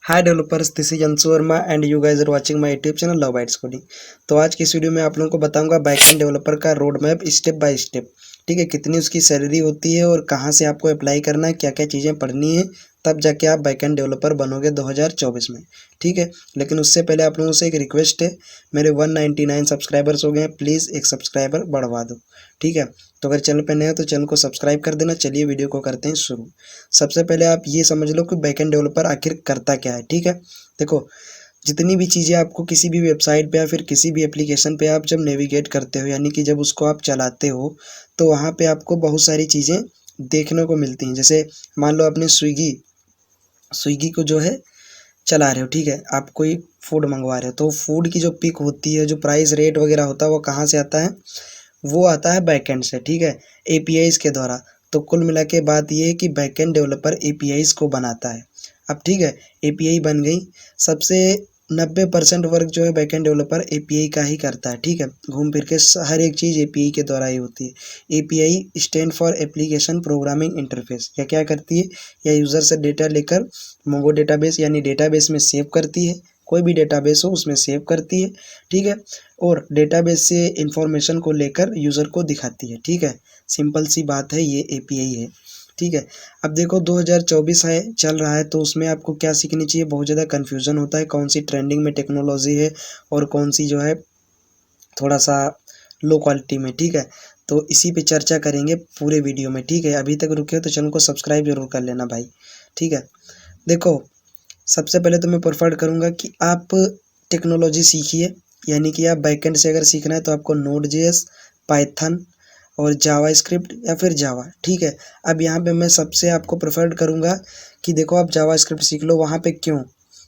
Hi developers, this is Anshu Verma and you guys are watching my YouTube channel love bytes coding. तो आज की इस video में आप लोगों को बताऊंगा बैकएंड डेवलपर का road map step by step. ठीक है, कितनी उसकी सैलरी होती है और कहां से आपको अप्लाई करना है, क्या क्या चीज़ें पढ़नी है, तब जाके आप बैकएंड डेवलपर बनोगे 2024 में। ठीक है, लेकिन उससे पहले आप लोगों से एक रिक्वेस्ट है। मेरे 199 सब्सक्राइबर्स हो गए हैं, प्लीज़ एक सब्सक्राइबर बढ़वा दो। ठीक है, तो अगर चैनल पर नए हो तो चैनल को सब्सक्राइब कर देना। चलिए वीडियो को करते हैं शुरू। सबसे पहले आप ये समझ लो कि बैकएंड डेवलपर आखिर करता क्या है। ठीक है, देखो, जितनी भी चीज़ें आपको किसी भी वेबसाइट पे या फिर किसी भी एप्लीकेशन पे आप जब नेविगेट करते हो, यानी कि जब उसको आप चलाते हो, तो वहाँ पे आपको बहुत सारी चीज़ें देखने को मिलती हैं। जैसे मान लो आपने स्विगी स्विगी को जो है चला रहे हो। ठीक है, आप कोई फूड मंगवा रहे हो, तो फूड की जो पिक होती है, जो प्राइस रेट वगैरह होता है, वो कहाँ से आता है? वो आता है बैकएंड से। ठीक है, एपीआईज़ के द्वारा। तो कुल मिला के बात ये है कि बैकएंड डेवलपर एपीआईज़ को बनाता है। अब ठीक है, एपीआई बन गई। सबसे 90% वर्क जो है बैकएंड डेवलपर एपीआई का ही करता है। ठीक है, घूम फिर के हर एक चीज़ एपीआई के द्वारा ही होती है। API stand for application programming interface. या क्या करती है? या यूज़र से डेटा लेकर मोंगो डेटाबेस यानी डेटाबेस में सेव करती है। कोई भी डेटाबेस हो उसमें सेव करती है। ठीक है, और डेटाबेस से इंफॉर्मेशन को लेकर यूज़र को दिखाती है। ठीक है, सिंपल सी बात है, ये एपीआई है। ठीक है, अब देखो 2024 है, चल रहा है, तो उसमें आपको क्या सीखनी चाहिए? बहुत ज़्यादा कन्फ्यूज़न होता है कौन सी ट्रेंडिंग में टेक्नोलॉजी है और कौन सी जो है थोड़ा सा लो क्वालिटी में। ठीक है, तो इसी पे चर्चा करेंगे पूरे वीडियो में। ठीक है, अभी तक रुके हो तो चैनल को सब्सक्राइब जरूर कर लेना भाई। ठीक है, देखो, सबसे पहले तो मैं प्रेफर करूँगा कि आप टेक्नोलॉजी सीखिए। यानी कि आप बैकएंड से अगर सीखना है तो आपको नोड जेएस, पाइथन और जावास्क्रिप्ट या फिर जावा। ठीक है, अब यहाँ पे मैं सबसे आपको प्रेफर करूँगा कि देखो आप जावास्क्रिप्ट सीख लो। वहाँ पे क्यों?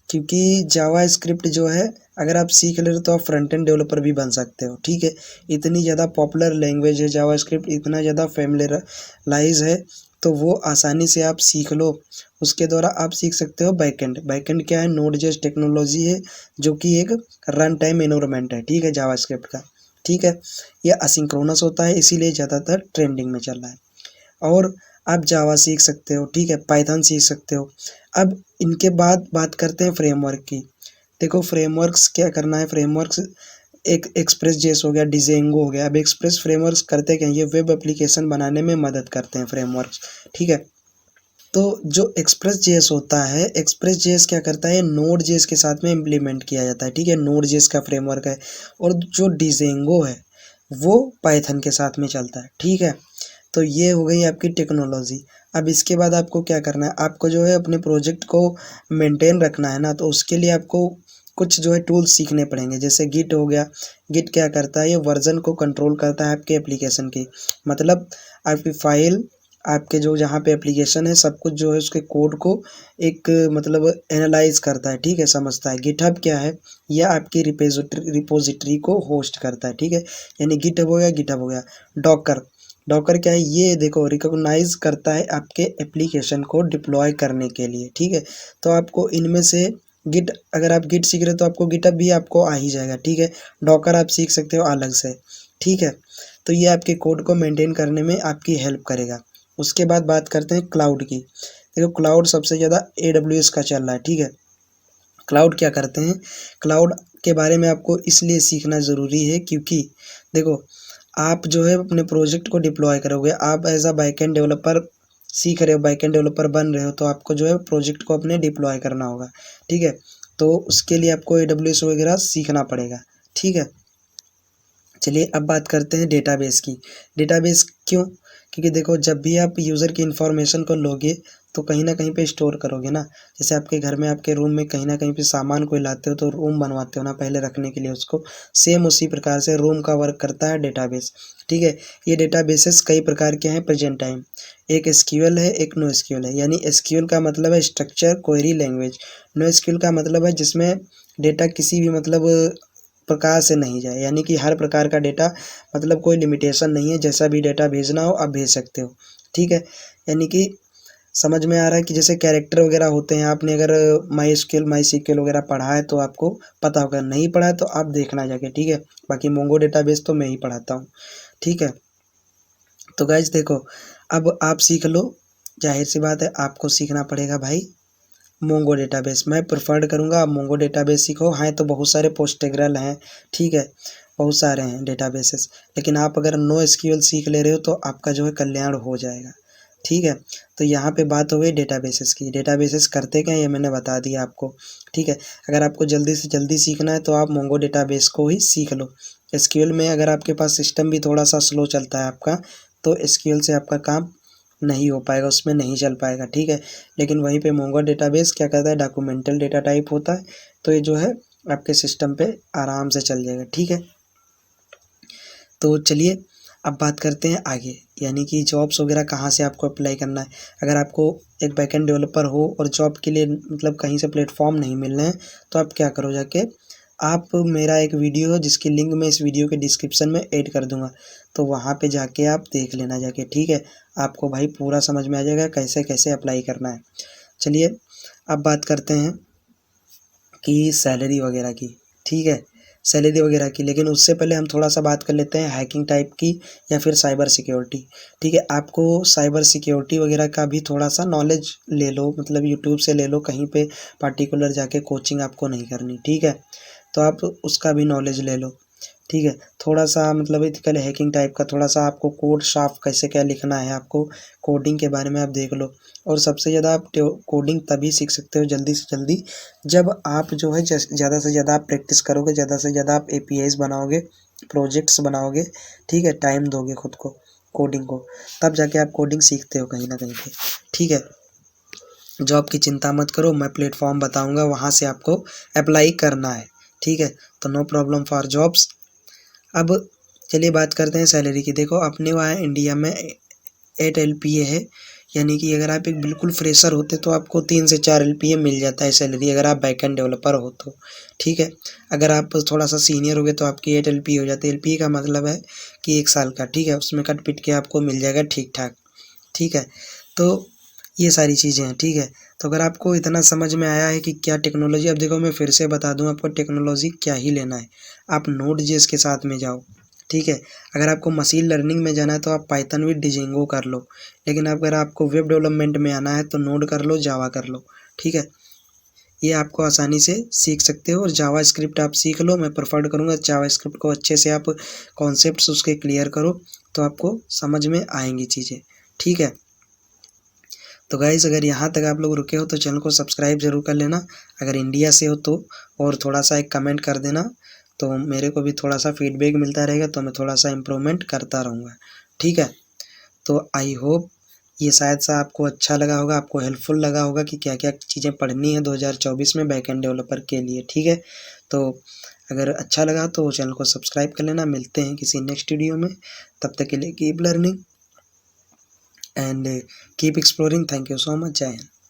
क्योंकि जावास्क्रिप्ट जो है, अगर आप सीख ले रहे हो तो आप फ्रंट एंड डेवलपर भी बन सकते हो। ठीक है, इतनी ज़्यादा पॉपुलर लैंग्वेज है जावास्क्रिप्ट, इतना ज़्यादा फेमिलियराइज है, तो वो आसानी से आप सीख लो। उसके द्वारा आप सीख सकते हो बैकएंड। बैकएंड क्या है? नोड जेएस टेक्नोलॉजी है, जो कि एक रन टाइम एनवायरनमेंट है। ठीक है, जावास्क्रिप्ट का। ठीक है, यह असिंक्रोनस होता है, इसीलिए ज़्यादातर ट्रेंडिंग में चल रहा है। और आप जावा सीख सकते हो। ठीक है, पाइथन सीख सकते हो। अब इनके बाद बात करते हैं फ्रेमवर्क की। देखो, फ्रेमवर्क्स क्या करना है? फ्रेमवर्क्स एक एक्सप्रेस जेएस हो गया, डिजेंगो हो गया। अब एक्सप्रेस फ्रेमवर्क्स करते क्या हैं? ये वेब एप्लीकेशन बनाने में मदद करते हैं फ्रेमवर्क्स। ठीक है, तो जो एक्सप्रेस जेएस होता है, एक्सप्रेस जेएस क्या करता है? नोड जेएस के साथ में इम्प्लीमेंट किया जाता है। ठीक है, नोड जेएस का फ्रेमवर्क है। और जो डिजेंगो है वो पाइथन के साथ में चलता है। ठीक है, तो ये हो गई आपकी टेक्नोलॉजी। अब इसके बाद आपको क्या करना है? आपको जो है अपने प्रोजेक्ट को मेंटेन रखना है ना, तो उसके लिए आपको कुछ जो है टूल्स सीखने पड़ेंगे। जैसे गिट हो गया। गिट क्या करता है? ये वर्जन को कंट्रोल करता है आपके एप्लीकेशन की। मतलब आपकी फाइल, आपके जो जहाँ पे एप्लीकेशन है, सब कुछ जो है उसके कोड को एक मतलब एनालाइज करता है। ठीक है, समझता है। गिटहब क्या है? यह आपकी रिपोजिटरी को होस्ट करता है। ठीक है, यानी गिटहब हो गया, गिटहब हो गया। डॉकर, डॉकर क्या है? ये देखो, रिकॉग्नाइज करता है आपके एप्लीकेशन को डिप्लॉय करने के लिए। ठीक है, तो आपको इनमें से गिट, अगर आप गिट सीख रहे हो तो आपको गिटहब भी आपको आ ही जाएगा। ठीक है, डॉकर आप सीख सकते हो अलग से। ठीक है, तो ये आपके कोड को मेंटेन करने में आपकी हेल्प करेगा। उसके बाद बात करते हैं क्लाउड की। देखो, क्लाउड सबसे ज़्यादा एडब्ल्यूएस का चल रहा है। ठीक है, क्लाउड क्या करते हैं? क्लाउड के बारे में आपको इसलिए सीखना ज़रूरी है क्योंकि देखो, आप जो है अपने प्रोजेक्ट को डिप्लॉय करोगे। आप एज अ बैकएंड डेवलपर सीख रहे हो, बैकएंड डेवलपर बन रहे हो, तो आपको जो है प्रोजेक्ट को अपने डिप्लॉय करना होगा। ठीक है, तो उसके लिए आपको एडब्ल्यूएस वगैरह सीखना पड़ेगा। ठीक है, चलिए अब बात करते हैं डेटाबेस की। डेटाबेस क्यों? क्योंकि देखो, जब भी आप यूज़र की इन्फॉर्मेशन को लोगे तो कहीं न कहीं पे स्टोर करोगे ना। जैसे आपके घर में, आपके रूम में कहीं न कहीं पे सामान कोई लाते हो तो रूम बनवाते हो ना पहले रखने के लिए उसको। सेम उसी प्रकार से रूम का वर्क करता है डेटाबेस। ठीक है, ये डेटाबेसेस कई प्रकार के हैं प्रेजेंट टाइम। एक एसक्यूएल है, एक नो एसक्यूएल है। यानी एसक्यूएल का मतलब है structure query language. No SQL का मतलब है जिसमें डेटा किसी भी मतलब प्रकार से नहीं जाए, यानी कि हर प्रकार का डेटा, मतलब कोई लिमिटेशन नहीं है, जैसा भी डेटा भेजना हो आप भेज सकते हो। ठीक है, यानी कि समझ में आ रहा है कि जैसे कैरेक्टर वगैरह होते हैं, आपने अगर माई सीक्वल वगैरह पढ़ा है तो आपको पता होगा, नहीं पढ़ा है तो आप देखना जाके। ठीक है, बाकी मोंगो डेटाबेस तो मैं ही पढ़ाता हूँ। ठीक है, तो गाइज देखो, अब आप सीख लो। जाहिर सी बात है आपको सीखना पड़ेगा भाई मोंगो डेटाबेस मैं प्रेफर्ड करूँगा आप मोंगो डेटाबेस सीखो। हाँ, तो बहुत सारे पोस्टग्रेल हैं, ठीक है, बहुत सारे हैं डेटाबेसेस, लेकिन आप अगर नो एसक्यूएल सीख ले रहे हो तो आपका जो है कल्याण हो जाएगा, ठीक है। तो यहाँ पे बात हो गई डेटाबेसेस की। डेटाबेसेस करते क्या हैं ये मैंने बता दिया आपको, ठीक है। अगर आपको जल्दी से जल्दी सीखना है तो आप मोंगो डेटाबेस को ही सीख लो। एसक्यूएल में अगर आपके पास सिस्टम भी थोड़ा सा स्लो चलता है आपका, तो एसक्यूएल से आपका काम नहीं हो पाएगा, उसमें नहीं चल पाएगा, ठीक है। लेकिन वहीं पे मोंगो डेटाबेस क्या करता है, डॉक्यूमेंटल डेटा टाइप होता है, तो ये जो है आपके सिस्टम पे आराम से चल जाएगा, ठीक है। तो चलिए अब बात करते हैं आगे, यानी कि जॉब्स वगैरह कहाँ से आपको अप्लाई करना है। अगर आपको एक बैकएंड डेवलपर हो और जॉब के लिए मतलब कहीं से प्लेटफॉर्म नहीं मिल रहे हैं, तो आप क्या करो, जाके आप मेरा एक वीडियो है जिसकी लिंक मैं इस वीडियो के डिस्क्रिप्शन में ऐड कर दूंगा, तो वहाँ पे जाके आप देख लेना जाके, ठीक है। आपको भाई पूरा समझ में आ जाएगा कैसे कैसे अप्लाई करना है। चलिए अब बात करते हैं कि सैलरी वगैरह की, ठीक है, सैलरी वगैरह की। लेकिन उससे पहले हम थोड़ा सा बात कर लेते हैं हैकिंग टाइप की या फिर साइबर सिक्योरिटी, ठीक है। आपको साइबर सिक्योरिटी वगैरह का भी थोड़ा सा नॉलेज ले लो, मतलब यूट्यूब से ले लो, कहीं पे पार्टिकुलर जाके कोचिंग आपको नहीं करनी, ठीक है। तो आप उसका भी नॉलेज ले लो, ठीक है। थोड़ा सा मतलब एथिकल हैकिंग टाइप का, थोड़ा सा आपको कोड साफ कैसे क्या लिखना है, आपको कोडिंग के बारे में आप देख लो। और सबसे ज़्यादा आप कोडिंग तभी सीख सकते हो जल्दी से जल्दी, जब आप जो है ज़्यादा से ज़्यादा आप प्रैक्टिस करोगे, ज़्यादा से ज़्यादा आप एपीआईज बनाओगे, प्रोजेक्ट्स बनाओगे, ठीक है, टाइम दोगे खुद को कोडिंग को, तब जाके आप कोडिंग सीखते हो कहीं ना कहीं पे, ठीक है। जॉब की चिंता मत करो, मैं प्लेटफॉर्म बताऊंगा, वहाँ से आपको अप्लाई करना है, ठीक है। तो नो प्रॉब्लम फॉर जॉब्स। अब चलिए बात करते हैं सैलरी की। देखो अपने वहाँ इंडिया में 8 LPA है, यानी कि अगर आप एक बिल्कुल फ्रेशर होते तो आपको 3 से 4 LPA मिल जाता है सैलरी, अगर आप बैकएंड डेवलपर हो तो, ठीक है। अगर आप थोड़ा सा सीनियर हो गए तो आपकी 8 LPA हो जाती है। LPA का मतलब है कि 1 साल का, ठीक है, उसमें कट पिट के आपको मिल जाएगा ठीक ठाक, ठीक है। तो ये सारी चीज़ें हैं, ठीक है। तो अगर आपको इतना समझ में आया है कि क्या टेक्नोलॉजी, अब देखो मैं फिर से बता दूं आपको टेक्नोलॉजी क्या ही लेना है, आप नोड.जेएस के साथ में जाओ, ठीक है। अगर आपको मशीन लर्निंग में जाना है तो आप पाइथन विद डिजेंगो कर लो, लेकिन अगर आपको वेब डेवलपमेंट में आना है तो नोड कर लो, जावा कर लो, ठीक है। ये आपको आसानी से सीख सकते हो। और जावा स्क्रिप्ट आप सीख लो, मैं प्रेफर करूँगा जावा स्क्रिप्ट को अच्छे से आप कॉन्सेप्ट्स उसके क्लियर करो, तो आपको समझ में आएंगी चीज़ें, ठीक है। तो गाइज़ अगर यहाँ तक आप लोग रुके हो तो चैनल को सब्सक्राइब ज़रूर कर लेना, अगर इंडिया से हो तो, और थोड़ा सा एक कमेंट कर देना, तो मेरे को भी थोड़ा सा फीडबैक मिलता रहेगा, तो मैं थोड़ा सा इम्प्रूवमेंट करता रहूँगा, ठीक है। तो आई होप ये शायद सा आपको अच्छा लगा होगा, आपको हेल्पफुल लगा होगा कि क्या क्या चीज़ें पढ़नी है 2024 में बैकएंड डेवलपर के लिए, ठीक है। तो अगर अच्छा लगा तो चैनल को सब्सक्राइब कर लेना। मिलते हैं किसी नेक्स्ट वीडियो में, तब तक के लिए keep learning and keep exploring. Thank you so much. Jai Hind.